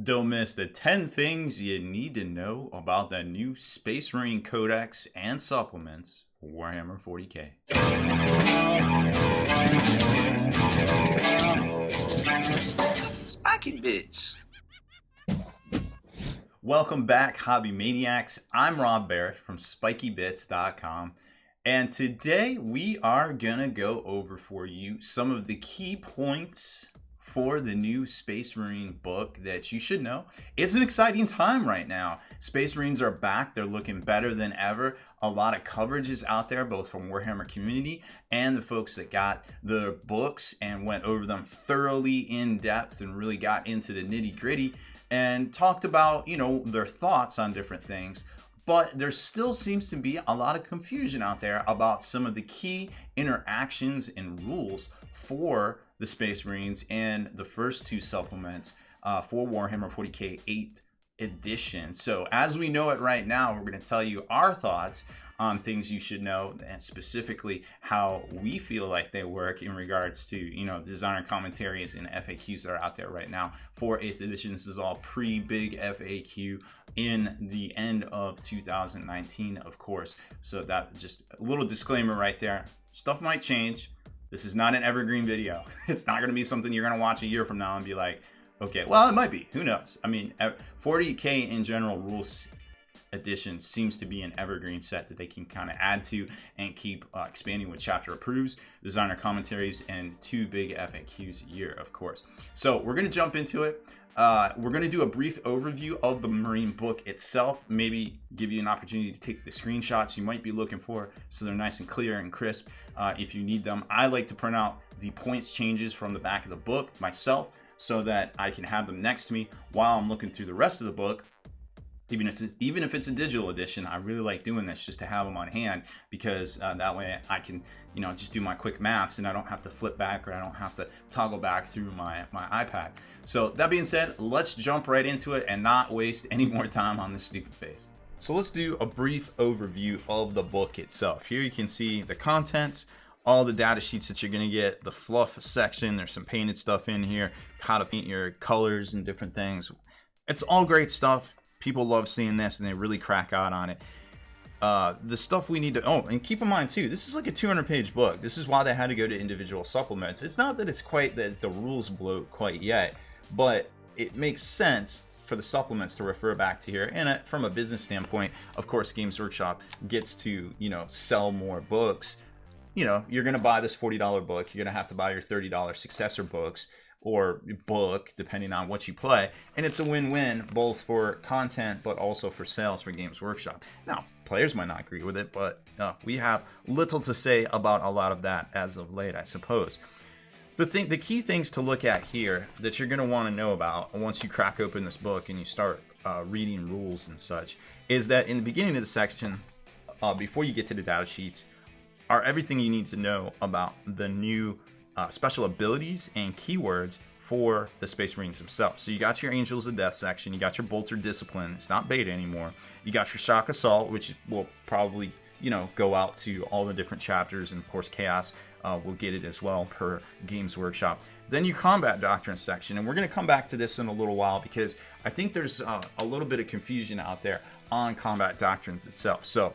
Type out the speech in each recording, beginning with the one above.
Don't miss the 10 things you need to know about the new Space Marine Codex and supplements for Warhammer 40k. Spiky bits. Welcome back, Hobby Maniacs. I'm Rob Baer from SpikyBits.com. And today we are going to go over for you some of the key points for the new Space Marine book that you should know. It's an exciting time right now. Space Marines are back. They're looking better than ever. A lot of coverage is out there, both from Warhammer community and the folks that got the books and went over them thoroughly in depth and really got into the nitty gritty and talked about, their thoughts on different things. But there still seems to be a lot of confusion out there about some of the key interactions and rules for the Space Marines and the first two supplements for Warhammer 40k 8th edition. So as we know it right now, we're going to tell you our thoughts on things you should know, and specifically how we feel like they work in regards to, designer commentaries and FAQs that are out there right now for 8th edition. This is all pre-big FAQ in the end of 2019, of course. So that just a little disclaimer right there. Stuff might change. This is not an evergreen video. It's not going to be something you're going to watch a year from now and be like, okay, well, it might be. Who knows? I mean, 40k in general rules edition seems to be an evergreen set that they can kind of add to and keep expanding with chapter approves, designer commentaries, and 2 big FAQs a year, of course. So we're going to jump into it. We're going to do a brief overview of the Marine book itself, maybe give you an opportunity to take the screenshots you might be looking for so they're nice and clear and crisp if you need them. I like to print out the points changes from the back of the book myself so that I can have them next to me while I'm looking through the rest of the book. Even if it's a digital edition, I really like doing this just to have them on hand because that way I can, just do my quick maths and I don't have to flip back or I don't have to toggle back through my iPad. So that being said, let's jump right into it and not waste any more time on this stupid face. So let's do a brief overview of the book itself. Here you can see the contents, all the data sheets that you're going to get, the fluff section. There's some painted stuff in here, how to paint your colors and different things. It's all great stuff. People love seeing this and they really crack out on it. The stuff we need to, and keep in mind too, this is like a 200-page book. This is why they had to go to individual supplements. It's not that it's quite that the rules bloat quite yet, but it makes sense for the supplements to refer back to here. And from a business standpoint, of course, Games Workshop gets to, sell more books. You're going to buy this $40 book. You're going to have to buy your $30 successor books or book, depending on what you play. And it's a win-win, both for content, but also for sales for Games Workshop. Now, players might not agree with it, but we have little to say about a lot of that as of late, I suppose. The key things to look at here that you're going to want to know about once you crack open this book and you start reading rules and such, is that in the beginning of the section, before you get to the data sheets, are everything you need to know about the new special abilities and keywords for the Space Marines themselves. So you got your Angels of Death section, you got your Bolter Discipline, it's not beta anymore. You got your Shock Assault, which will probably, go out to all the different chapters, and of course Chaos will get it as well per Games Workshop. Then your Combat Doctrines section, and we're going to come back to this in a little while because I think there's a little bit of confusion out there on Combat Doctrines itself. So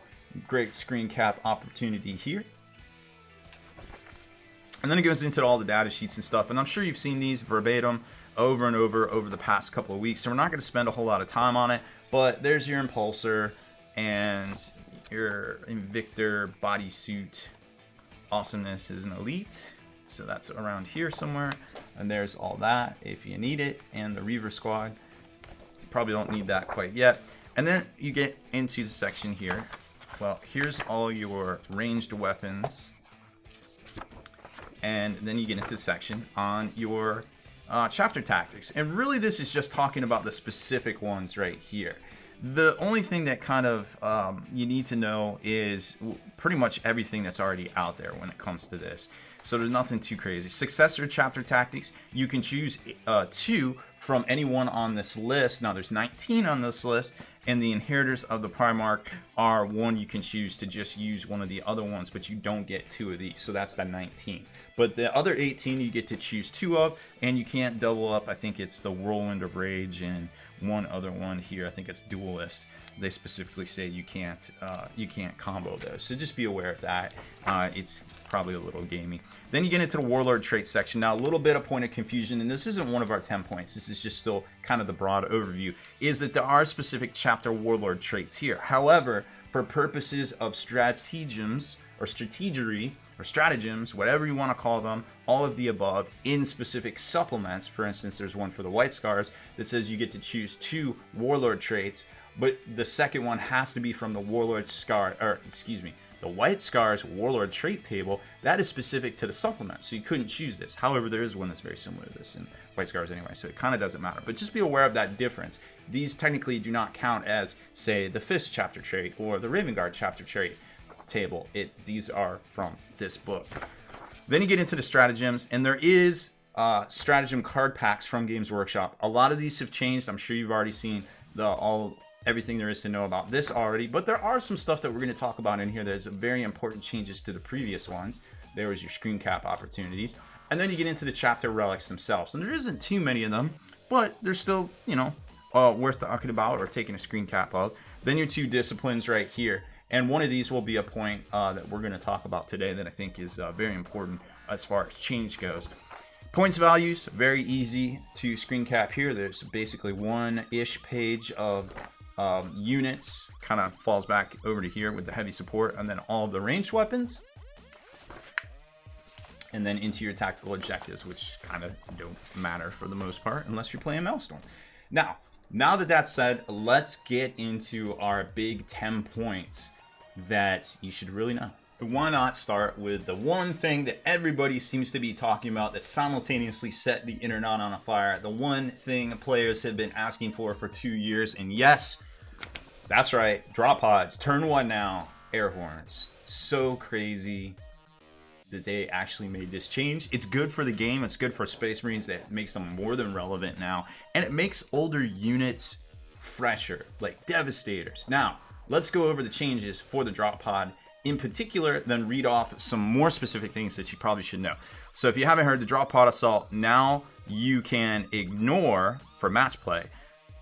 great screen cap opportunity here. And then it goes into all the data sheets and stuff. And I'm sure you've seen these verbatim over and over the past couple of weeks. So we're not going to spend a whole lot of time on it. But there's your Impulsor and your Invictor bodysuit. Awesomeness is an elite. So that's around here somewhere. And there's all that if you need it. And the Reaver Squad. You probably don't need that quite yet. And then you get into the section here. Well, here's all your ranged weapons. And then you get into the section on your chapter tactics. And really this is just talking about the specific ones right here. The only thing that kind of you need to know is pretty much everything that's already out there when it comes to this. So there's nothing too crazy. Successor chapter tactics, you can choose 2 from anyone on this list. Now there's 19 on this list, and the Inheritors of the Primarch are one you can choose to just use one of the other ones, but you don't get 2 of these, so that's the 19. But the other 18 you get to choose 2 of, and you can't double up. I think it's the Whirlwind of Rage and one other one here. I think it's Duelist. They specifically say you can't combo those, so just be aware of that. It's probably a little gamey. Then you get into the Warlord trait section. Now, a little bit of point of confusion, and this isn't one of our 10 points. This is just still kind of the broad overview, is that there are specific chapter Warlord traits here. However, for purposes of stratagems or strategery or stratagems, whatever you want to call them, all of the above in specific supplements. For instance, there's one for the White Scars that says you get to choose 2 Warlord traits, but the second one has to be from the Warlord Scar, or excuse me, the White Scars Warlord trait table. That is specific to the supplement, so you couldn't choose this. However, there is one that's very similar to this in White Scars anyway, so it kind of doesn't matter. But just be aware of that difference. These technically do not count as, say, the Fist chapter trait or the Raven Guard chapter trait table. These are from this book. Then you get into the stratagems, and there is stratagem card packs from Games Workshop. A lot of these have changed. I'm sure you've already seen everything there is to know about this already, but there are some stuff that we're going to talk about in here that is very important changes to the previous ones. There was your screen cap opportunities, and then you get into the chapter relics themselves, and there isn't too many of them, but they're still, worth talking about or taking a screen cap of. Then your 2 disciplines right here, and one of these will be a point that we're going to talk about today that I think is very important as far as change goes. Points values, very easy to screen cap here. There's basically 1-ish page of units, kind of falls back over to here with the heavy support, and then all of the ranged weapons, and then into your tactical objectives, which kind of don't matter for the most part unless you're playing Maelstrom. Now that that's said, let's get into our big 10 points that you should really know. Why not start with the one thing that everybody seems to be talking about that simultaneously set the internet on a fire, the one thing players have been asking for 2 years, and yes, that's right, drop pods, turn 1 now, air horns. So crazy that they actually made this change. It's good for the game, it's good for Space Marines, that makes them more than relevant now, and it makes older units fresher, like Devastators. Now, let's go over the changes for the drop pod in particular, then read off some more specific things that you probably should know. So if you haven't heard, the drop pod assault, now you can ignore, for match play,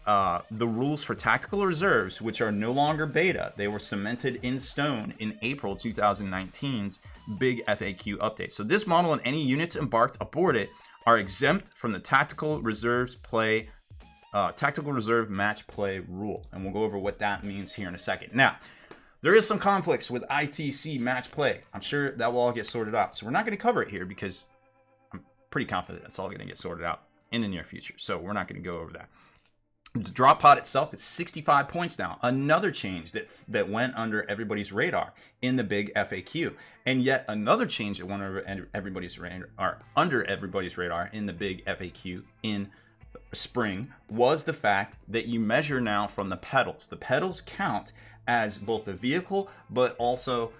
the rules for tactical reserves, which are no longer beta. They were cemented in stone in April 2019's big FAQ update. So this model and any units embarked aboard it are exempt from the tactical reserve match play rule, and we'll go over what that means here in a second. Now, there is some conflicts with ITC match play. I'm sure that will all get sorted out. So we're not going to cover it here because I'm pretty confident that's all going to get sorted out in the near future. So we're not going to go over that. The drop pod itself is 65 points now. Another change that went under everybody's radar in the big FAQ. And yet another change that went under everybody's radar in the big FAQ in spring was the fact that you measure now from the pedals. The pedals count as both a vehicle, but also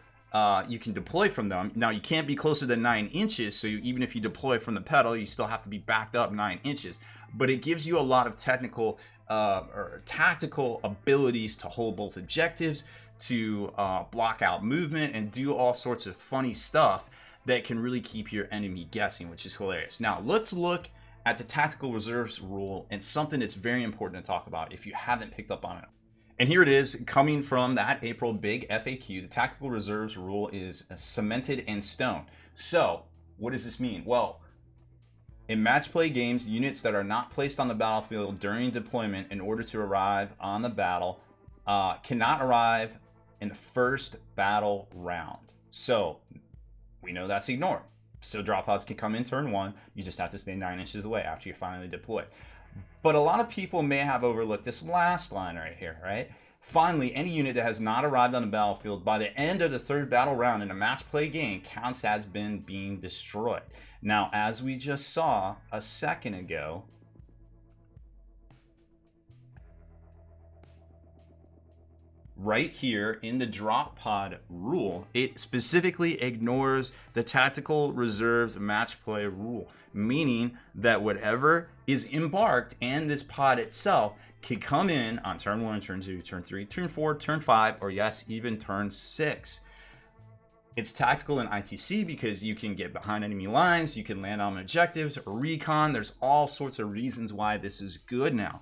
you can deploy from them. Now, you can't be closer than 9 inches, so even if you deploy from the pedal, you still have to be backed up 9 inches. But it gives you a lot of technical or tactical abilities to hold both objectives, to block out movement, and do all sorts of funny stuff that can really keep your enemy guessing, which is hilarious. Now, let's look at the tactical reserves rule, and something that's very important to talk about if you haven't picked up on it. And here it is, coming from that April big FAQ. The tactical reserves rule is cemented in stone. So, what does this mean? Well, in match play games, units that are not placed on the battlefield during deployment in order to arrive on the battle cannot arrive in the first battle round. So, we know that's ignored. So drop pods can come in turn 1. You just have to stay 9 inches away after you finally deploy. But a lot of people may have overlooked this last line right here, right? Finally, any unit that has not arrived on the battlefield by the end of the 3rd battle round in a match play game counts as being destroyed. Now, as we just saw a second ago, right here in the drop pod rule, it specifically ignores the tactical reserves match play rule, meaning that whatever is embarked and this pod itself can come in on turn 1, turn 2, turn 3, turn 4, turn 5, or yes, even turn 6. It's tactical in ITC because you can get behind enemy lines, you can land on objectives, recon. There's all sorts of reasons why this is good now.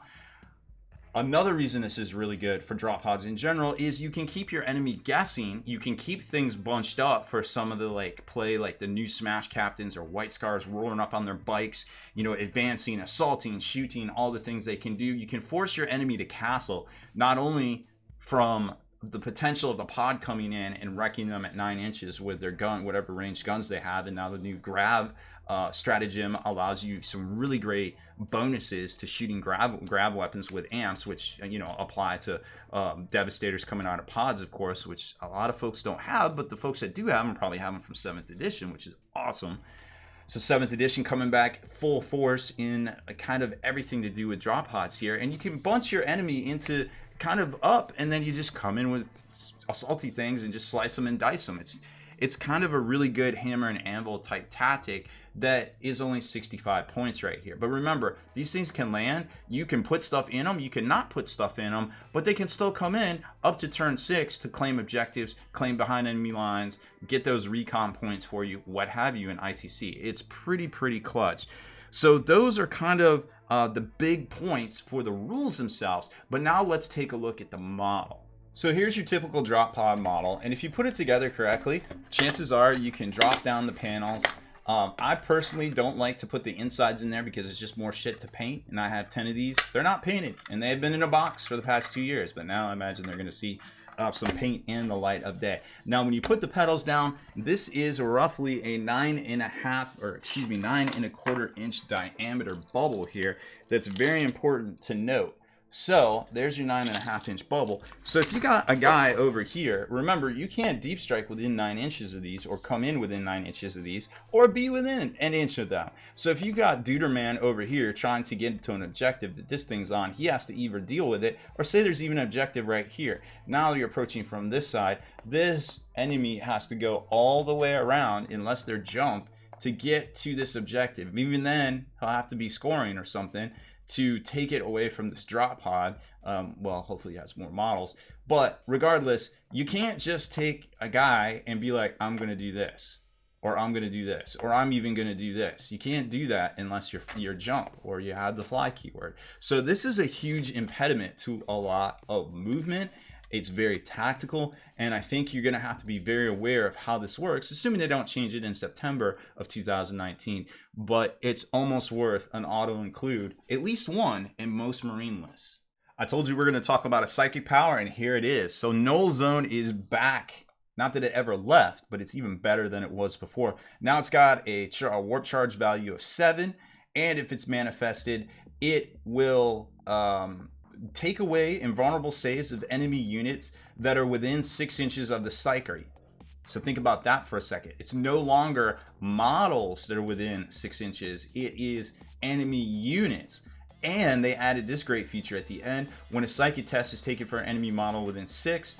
Another reason this is really good for drop pods in general is you can keep your enemy guessing. You can keep things bunched up for some of the play like the new Smash Captains or White Scars rolling up on their bikes, you know, advancing, assaulting, shooting, all the things they can do. You can force your enemy to castle, not only from the potential of the pod coming in and wrecking them at 9 inches with their gun, whatever range guns they have, and now the new grab stratagem allows you some really great bonuses to shooting grab weapons with amps, which, you know, apply to devastators coming out of pods, of course, which a lot of folks don't have, but the folks that do have them probably have them from 7th edition, which is awesome. So 7th edition coming back full force in kind of everything to do with drop pods here, and you can bunch your enemy into kind of up, and then you just come in with assaulty things and just slice them and dice them. It's kind of a really good hammer and anvil type tactic that is only 65 points right here. But remember, these things can land. You can put stuff in them. You can not put stuff in them, but they can still come in up to turn 6 to claim objectives, claim behind enemy lines, get those recon points for you, what have you in ITC. It's pretty clutch. So those are kind of the big points for the rules themselves. But now let's take a look at the model. So here's your typical drop pod model, and if you put it together correctly, chances are you can drop down the panels. I personally don't like to put the insides in there because it's just more shit to paint, and I have 10 of these. They're not painted, and they've been in a box for the past 2 years, but now I imagine they're going to see some paint in the light of day. Now when you put the pedals down, this is roughly a 9.25 inch diameter bubble here. That's very important to note. So there's your 9.5 inch bubble. So if you got a guy over here, remember, you can't deep strike within 9 inches of these, or come in within 9 inches of these, or be within an inch of them. So if you got Duderman over here trying to get to an objective that this thing's on, he has to either deal with it, or say there's even an objective right here. Now you're approaching from this side, this enemy has to go all the way around, unless they're jump, to get to this objective. Even then, he'll have to be scoring or something to take it away from this drop pod. Well, hopefully he has more models. But regardless, you can't just take a guy and be like, I'm going to do this, or I'm going to do this, or I'm even going to do this. You can't do that unless you're jump or you have the fly keyword. So this is a huge impediment to a lot of movement. It's very tactical, and I think you're going to have to be very aware of how this works, assuming they don't change it in September of 2019. But it's almost worth an auto-include, at least one, in most Marine lists. I told you we're going to talk about a psychic power, and here it is. So Knowles Own is back. Not that it ever left, but it's even better than it was before. Now it's got a warp charge value of 7, and if it's manifested, it will take away invulnerable saves of enemy units that are within 6 inches of the psyche. So think about that for a second. It's no longer models that are within 6 inches. It is enemy units. And they added this great feature at the end. When a psyche test is taken for an enemy model within 6,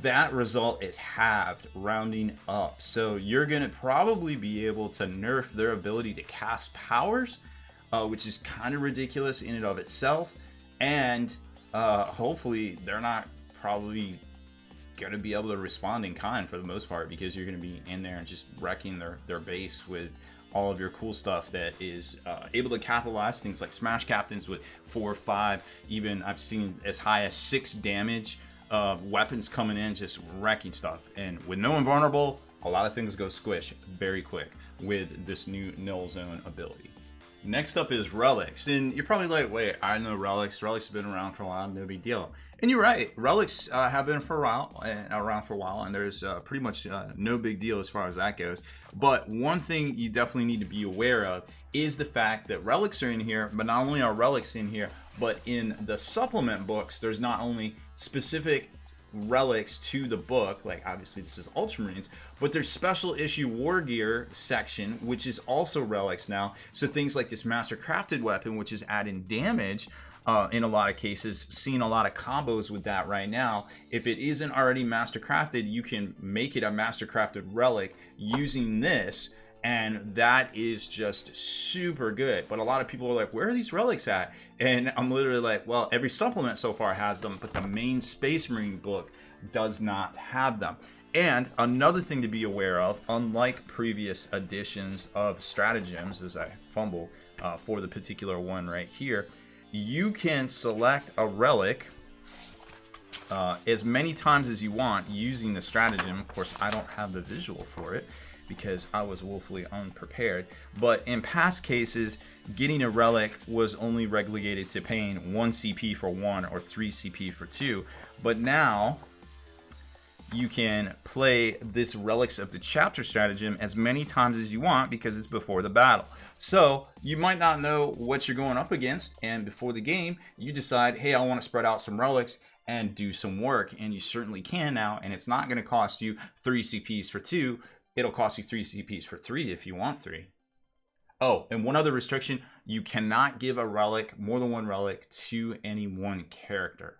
that result is halved, rounding up. So you're going to probably be able to nerf their ability to cast powers, which is kind of ridiculous in and of itself. And hopefully they're not probably going to be able to respond in kind for the most part, because you're going to be in there and just wrecking their base with all of your cool stuff that is able to capitalize things like Smash Captains with 4 or 5, even I've seen as high as 6 damage weapons coming in, just wrecking stuff. And with no invulnerable, a lot of things go squish very quick with this new Null Zone ability. Next up is Relics, and you're probably like, wait, I know Relics. Relics have been around for a while, no big deal. And you're right, Relics have been around for a while, and there's pretty much no big deal as far as that goes. But one thing you definitely need to be aware of is the fact that Relics are in here, but not only are Relics in here, but in the supplement books, there's not only specific relics to the book, like obviously this is Ultramarines, but there's special issue war gear section, which is also relics now. So things like this master crafted weapon, which is adding damage in a lot of cases, seeing a lot of combos with that right now. If it isn't already master crafted, you can make it a master crafted relic using this, And that is just super good. But a lot of people are like, where are these relics at? And I'm literally like, well, every supplement so far has them, but the main Space Marine book does not have them. And another thing to be aware of, unlike previous editions of stratagems, as I fumble for the particular one right here, you can select a relic as many times as you want using the stratagem. Of course, I don't have the visual for it because I was woefully unprepared. But in past cases, getting a relic was only relegated to paying 1 CP for 1 or 3 CP for 2. But now you can play this Relics of the Chapter stratagem as many times as you want because it's before the battle. So you might not know what you're going up against, and before the game, you decide, hey, I want to spread out some relics and do some work, and you certainly can now, and it's not going to cost you 3 CPs for 2. It'll cost you 3 CPs for 3 if you want 3. Oh, and one other restriction, you cannot give a relic, more than one relic, to any one character,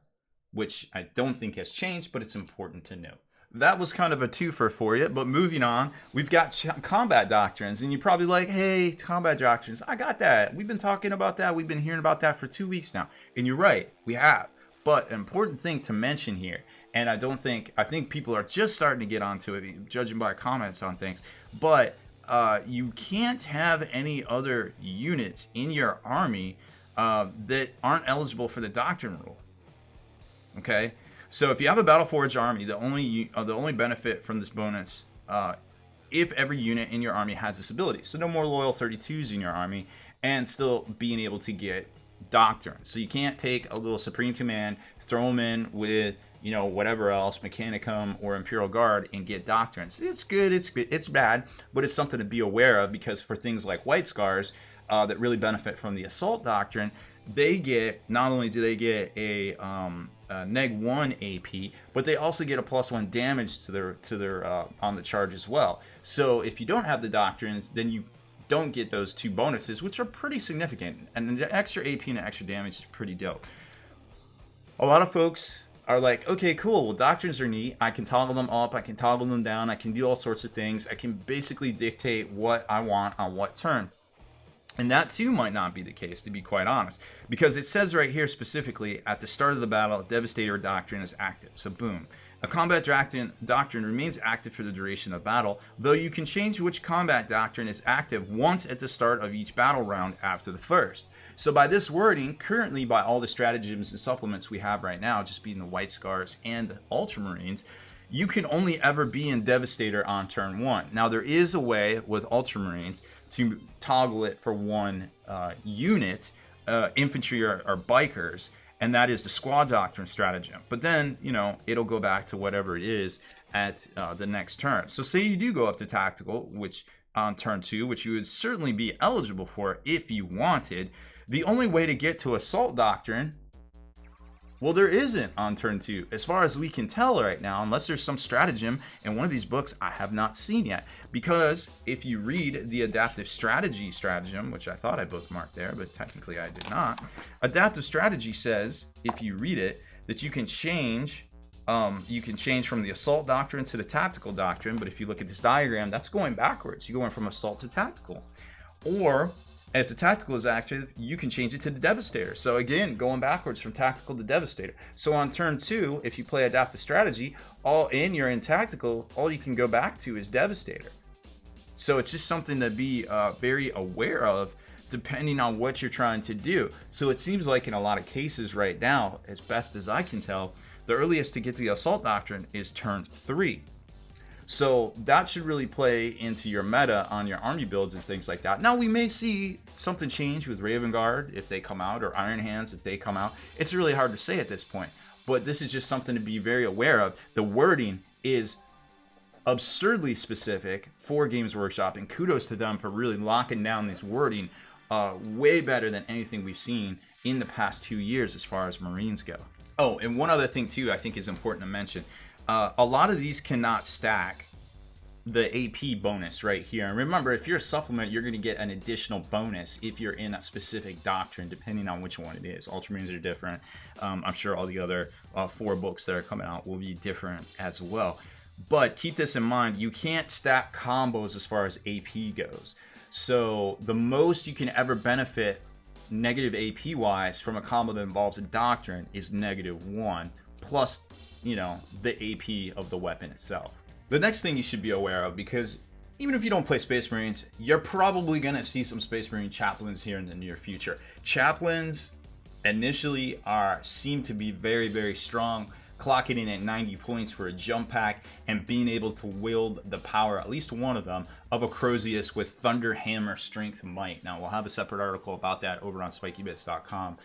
which I don't think has changed, but it's important to know. That was kind of a twofer for you, but moving on, we've got combat doctrines, and you're probably like, hey, combat doctrines, I got that. We've been talking about that. We've been hearing about that for 2 weeks now. And you're right, we have. But an important thing to mention here, and I think people are just starting to get onto it, judging by comments on things, but you can't have any other units in your army that aren't eligible for the doctrine rule. Okay? So if you have a Battleforged army, the only benefit from this bonus, if every unit in your army has this ability. So no more loyal 32s in your army, and still being able to get doctrines. So you can't take a little Supreme Command, throw them in with, whatever else, Mechanicum or Imperial Guard, and get doctrines. It's good, it's bad, but it's something to be aware of, because for things like White Scars that really benefit from the Assault Doctrine, they get, not only do they get a neg 1 AP, but they also get a +1 damage to their on the charge as well. So if you don't have the doctrines, then you don't get those 2 bonuses, which are pretty significant, and the extra AP and the extra damage is pretty dope. A lot of folks are like, okay, cool, well, doctrines are neat, I can toggle them up, I can toggle them down, I can do all sorts of things, I can basically dictate what I want on what turn. And that too might not be the case, to be quite honest, because it says right here specifically, at the start of the battle, Devastator Doctrine is active. So boom. A combat doctrine remains active for the duration of battle, though you can change which combat doctrine is active once at the start of each battle round after the first. So by this wording, currently by all the stratagems and supplements we have right now, just being the White Scars and the Ultramarines, you can only ever be in Devastator on turn 1. Now there is a way with Ultramarines to toggle it for one unit, infantry or bikers, and that is the Squad Doctrine stratagem. But then, it'll go back to whatever it is at the next turn. So say you do go up to Tactical, which on turn 2, which you would certainly be eligible for if you wanted. The only way to get to Assault Doctrine, well, there isn't on turn 2, as far as we can tell right now, unless there's some stratagem in one of these books I have not seen yet. Because if you read the Adaptive Strategy stratagem, which I thought I bookmarked there, but technically I did not, Adaptive Strategy says, if you read it, that you can change from the Assault Doctrine to the Tactical Doctrine, but if you look at this diagram, that's going backwards. You're going from Assault to Tactical. Or if the Tactical is active, you can change it to the Devastator. So again, going backwards from Tactical to Devastator. So on turn 2, if you play Adaptive Strategy, you're in Tactical, all you can go back to is Devastator. So it's just something to be very aware of, depending on what you're trying to do. So it seems like in a lot of cases right now, as best as I can tell, the earliest to get to the Assault Doctrine is turn 3. So that should really play into your meta on your army builds and things like that. Now, we may see something change with Raven Guard if they come out, or Iron Hands if they come out. It's really hard to say at this point, but this is just something to be very aware of. The wording is absurdly specific for Games Workshop, and kudos to them for really locking down this wording way better than anything we've seen in the past 2 years as far as Marines go. Oh, and one other thing too I think is important to mention. A lot of these cannot stack the AP bonus right here. And remember, if you're a supplement, you're going to get an additional bonus if you're in a specific doctrine, depending on which one it is. Ultramarines are different. I'm sure all the other 4 books that are coming out will be different as well. But keep this in mind, you can't stack combos as far as AP goes. So the most you can ever benefit negative AP wise from a combo that involves a doctrine is -1 plus, you know, the AP of the weapon itself. The next thing you should be aware of, because even if you don't play Space Marines, you're probably going to see some Space Marine Chaplains here in the near future. Chaplains initially seem to be very, very strong, clocking in at 90 points for a jump pack and being able to wield the power, at least one of them, of a Crozius with Thunder Hammer Strength Might. Now, we'll have a separate article about that over on spikybits.com.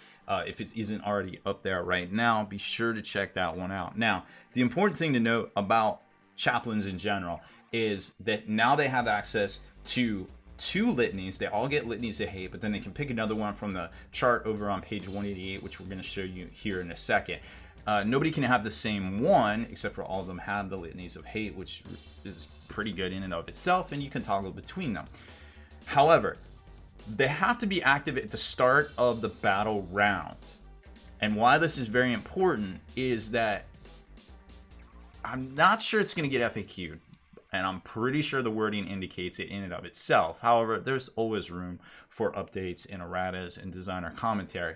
If it isn't already up there right now, be sure to check that one out. Now, the important thing to note about Chaplains in general is that now they have access to 2 litanies. They all get Litanies of Hate, but then they can pick another one from the chart over on page 188, which we're going to show you here in a second. Nobody can have the same one, except for all of them have the Litanies of Hate, which is pretty good in and of itself, and you can toggle between them. However, they have to be active at the start of the battle round. And why this is very important is that I'm not sure it's going to get FAQ'd, and I'm pretty sure the wording indicates it in and of itself. However, there's always room for updates and erratas and designer commentary.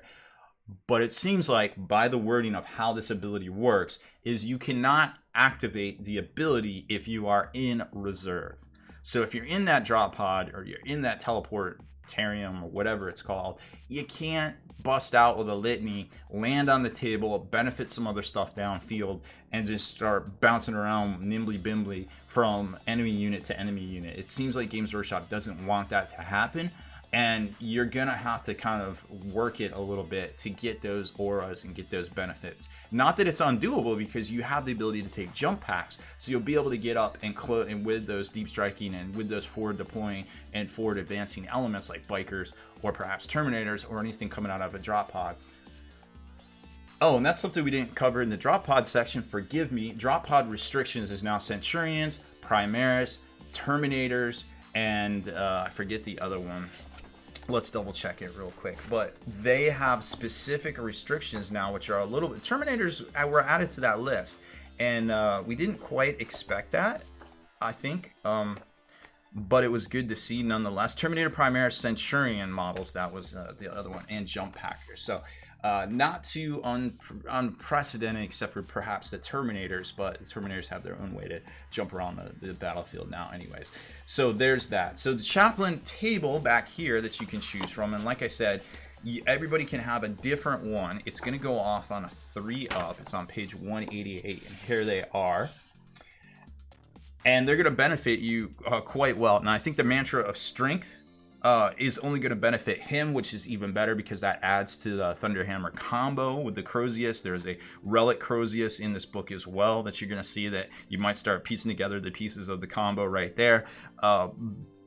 But it seems like by the wording of how this ability works is you cannot activate the ability if you are in reserve. So if you're in that drop pod or you're in that teleportarium or whatever it's called, you can't bust out with a litany, land on the table, benefit some other stuff downfield, and just start bouncing around nimbly-bimbly from enemy unit to enemy unit. It seems like Games Workshop doesn't want that to happen, and you're gonna have to kind of work it a little bit to get those auras and get those benefits. Not that it's undoable, because you have the ability to take jump packs, so you'll be able to get up and with those deep striking and with those forward deploying and forward advancing elements like bikers or perhaps terminators or anything coming out of a drop pod. Oh, and that's something we didn't cover in the drop pod section. Forgive me. Drop pod restrictions is now Centurions, Primaris, Terminators, and I forget the other one. Let's double check it real quick. But they have specific restrictions now, which are a little bit... Terminators were added to that list, and we didn't quite expect that, I think. But it was good to see nonetheless. Terminator, Primaris, Centurion models, that was the other one, and Jump Packers. So not too unprecedented, except for perhaps the Terminators, but the Terminators have their own way to jump around the battlefield now anyways. So there's that. So the Chaplain table back here that you can choose from, and like I said, everybody can have a different one. It's going to go off on a 3-up. It's on page 188, and here they are. And they're going to benefit you quite well. Now, I think the mantra of strength is only going to benefit him, which is even better because that adds to the Thunderhammer combo with the Crozius. There's a Relic Crozius in this book as well that you're going to see that you might start piecing together the pieces of the combo right there.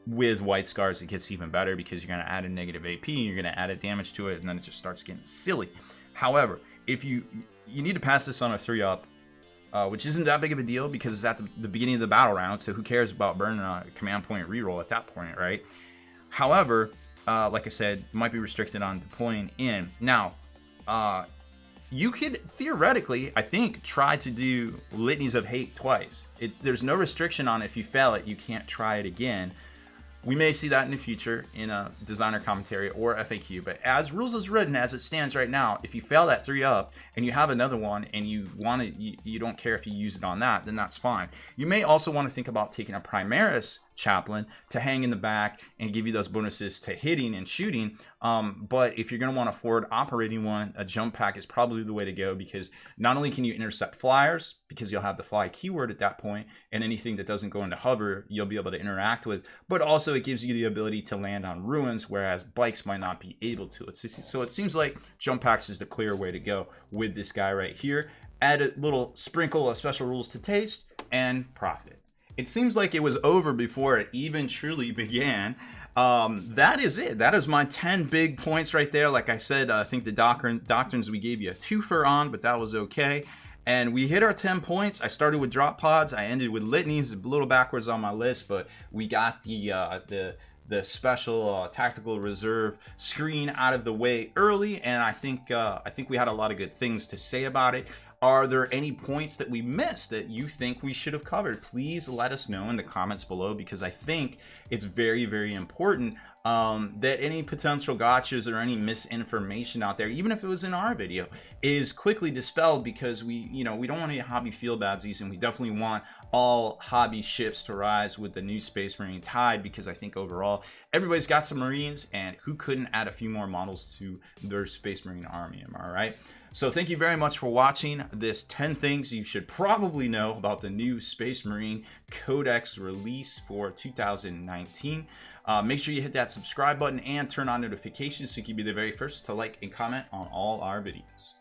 With White Scars, it gets even better because you're going to add a negative AP, you're going to add a damage to it, and then it just starts getting silly. However, if you need to pass this on a 3-up, which isn't that big of a deal because it's at the beginning of the battle round, so who cares about burning a command point reroll at that point, right? However, like I said, might be restricted on deploying in. Now, you could theoretically, I think, try to do Litanies of Hate twice. There's no restriction on it. If you fail it, you can't try it again. We may see that in the future in a designer commentary or FAQ, but as rules is written, as it stands right now, if you fail that 3-up and you have another one and you want it, you don't care if you use it on that, then that's fine. You may also want to think about taking a Primaris Chaplain to hang in the back and give you those bonuses to hitting and shooting. But if you're going to want a forward operating one, a jump pack is probably the way to go, because not only can you intercept flyers, because you'll have the fly keyword at that point, and anything that doesn't go into hover, you'll be able to interact with, but also it gives you the ability to land on ruins, whereas bikes might not be able to. So it seems like jump packs is the clear way to go with this guy right here. Add a little sprinkle of special rules to taste and profit. It seems like it was over before it even truly began. That is it. That is my 10 big points right there. Like I said, I think the Doctrines we gave you a twofer on, but that was okay. And we hit our 10 points. I started with drop pods. I ended with litanies, a little backwards on my list, but we got the special tactical reserve screen out of the way early, and I think we had a lot of good things to say about it. Are there any points that we missed that you think we should have covered? Please let us know in the comments below, because I think it's very, very important that any potential gotchas or any misinformation out there, even if it was in our video, is quickly dispelled, because we don't want any hobby feel badsies, and we definitely want all hobby ships to rise with the new Space Marine tide, because I think overall everybody's got some Marines, and who couldn't add a few more models to their Space Marine army? Am I right? So thank you very much for watching this 10 things you should probably know about the new Space Marine Codex release for 2019. Make sure you hit that subscribe button and turn on notifications so you can be the very first to like and comment on all our videos.